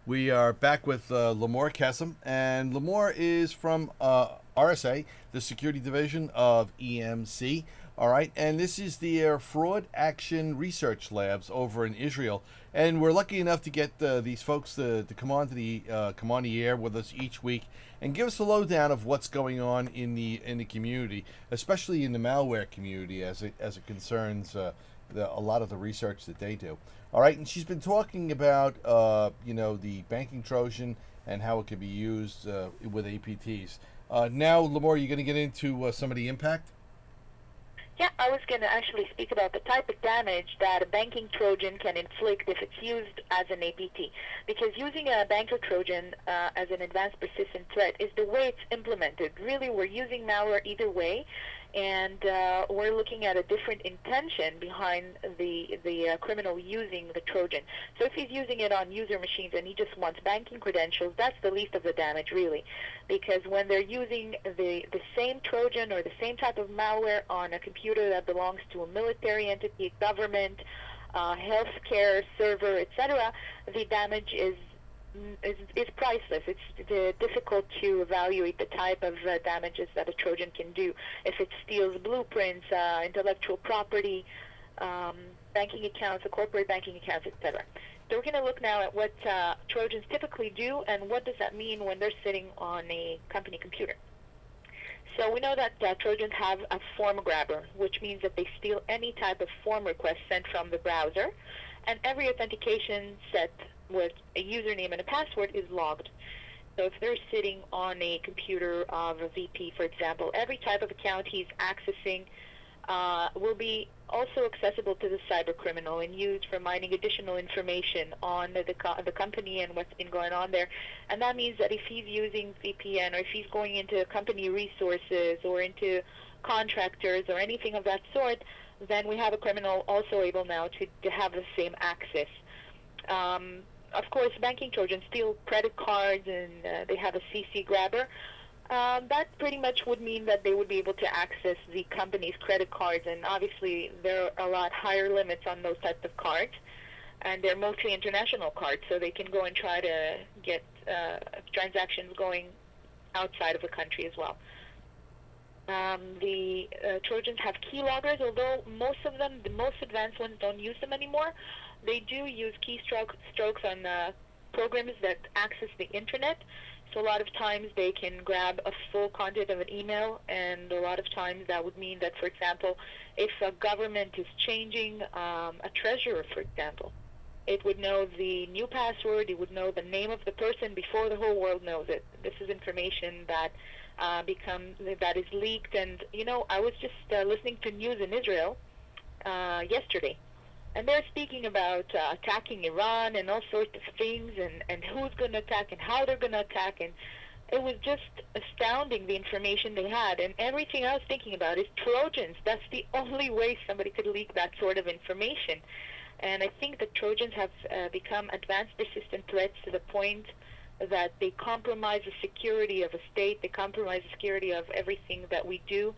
We are back with Lamore Kesem, and Lamore is from RSA, the security division of EMC. All right, and this is the Fraud Action Research Labs over in Israel, and we're lucky enough to get these folks to come on the air with us each week and give us a lowdown of what's going on in the community, especially in the malware community as it concerns a lot of the research that they do. All right, and she's been talking about the banking Trojan and how it can be used with APTs. Now, Lamore, you're going to get into some of the impact. Yeah, I was going to actually speak about the type of damage that a banking Trojan can inflict if it's used as an APT. Because using a banker Trojan as an advanced persistent threat is the way it's implemented. Really, we're using malware either way, and we're looking at a different intention behind the criminal using the Trojan. So if he's using it on user machines and he just wants banking credentials, that's the least of the damage, really. Because when they're using the same Trojan or the same type of malware on a computer that belongs to a military entity, government, healthcare server, etc., the damage is priceless. It's difficult to evaluate the type of damages that a Trojan can do. If it steals blueprints, intellectual property, banking accounts, corporate banking accounts, etc. So we're going to look now at what Trojans typically do and what does that mean when they're sitting on a company computer. So we know that Trojans have a form grabber, which means that they steal any type of form request sent from the browser, and every authentication set with a username and a password is logged. So if they're sitting on a computer of a VP, for example, every type of account he's accessing will be also accessible to the cyber criminal and used for mining additional information on the company and what's been going on there. And that means that if he's using VPN or if he's going into company resources or into contractors or anything of that sort, then we have a criminal also able now to have the same access. Of course, banking Trojans steal credit cards and they have a CC grabber. That pretty much would mean that they would be able to access the company's credit cards, and obviously there are a lot higher limits on those types of cards, and they're mostly international cards, so they can go and try to get transactions going outside of the country as well. The Trojans have keyloggers, although most of them, the most advanced ones, don't use them anymore. They do use keystrokes on programs that access the internet. So a lot of times they can grab a full content of an email, and a lot of times that would mean that, for example, if a government is changing a treasurer, for example, it would know the new password, it would know the name of the person before the whole world knows it. This is information that that is leaked. And I was just listening to news in Israel yesterday, and they're speaking about attacking Iran and all sorts of things, and who's going to attack and how they're going to attack. And it was just astounding, the information they had. And everything I was thinking about is Trojans. That's the only way somebody could leak that sort of information. And I think that Trojans have become advanced persistent threats to the point that they compromise the security of a state, they compromise the security of everything that we do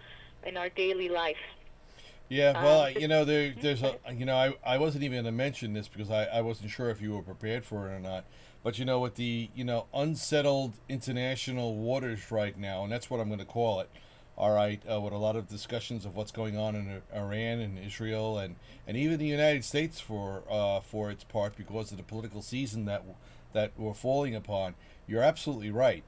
in our daily life. Yeah, well, there's Mhm. I wasn't even going to mention this because I wasn't sure if you were prepared for it or not. But with the, unsettled international waters right now, and that's what I'm going to call it, all right, with a lot of discussions of what's going on in Iran and Israel and even the United States for its part because of the political season that we're falling upon. You're absolutely right.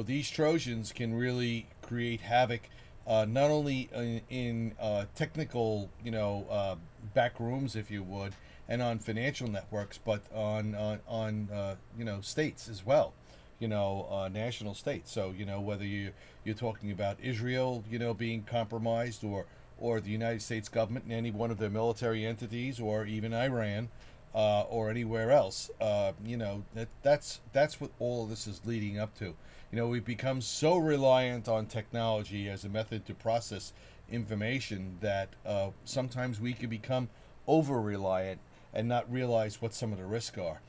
These Trojans can really create havoc not only in technical, back rooms, if you would, and on financial networks, but on states as well, national states. So whether you're talking about Israel, being compromised, or the United States government and any one of their military entities, or even Iran, or anywhere else. That's what all of this is leading up to. We've become so reliant on technology as a method to process information that sometimes we can become over reliant and not realize what some of the risks are.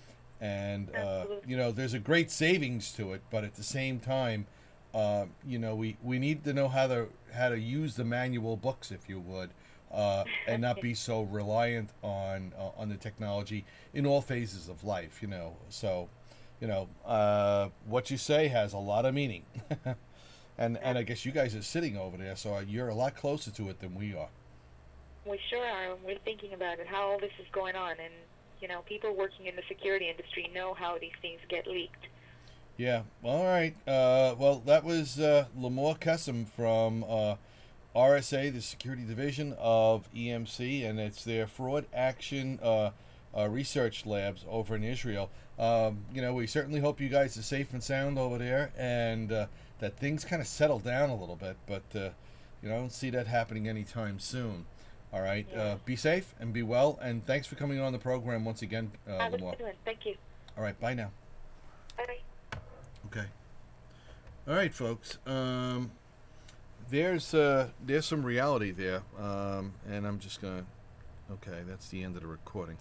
And Absolutely. there's a great savings to it, but at the same time, we need to know how to use the manual books, if you would, and not be so reliant on the technology in all phases of life. So what you say has a lot of meaning. And I guess you guys are sitting over there, so you're a lot closer to it than we are. We sure are. We're thinking about it, how all this is going on, and people working in the security industry know how these things get leaked. Yeah. All right. Well, that was Limor Kesem from RSA, the Security Division of EMC, and it's their Fraud Action Research Labs over in Israel. We certainly hope you guys are safe and sound over there, and that things kind of settle down a little bit. But I don't see that happening anytime soon. All right. Yeah. Be safe and be well, and thanks for coming on the program once again, Have a Limor. good one. Thank you. All right. Bye now. Bye. Okay. All right, folks. There's some reality there, and I'm just gonna. Okay, that's the end of the recording.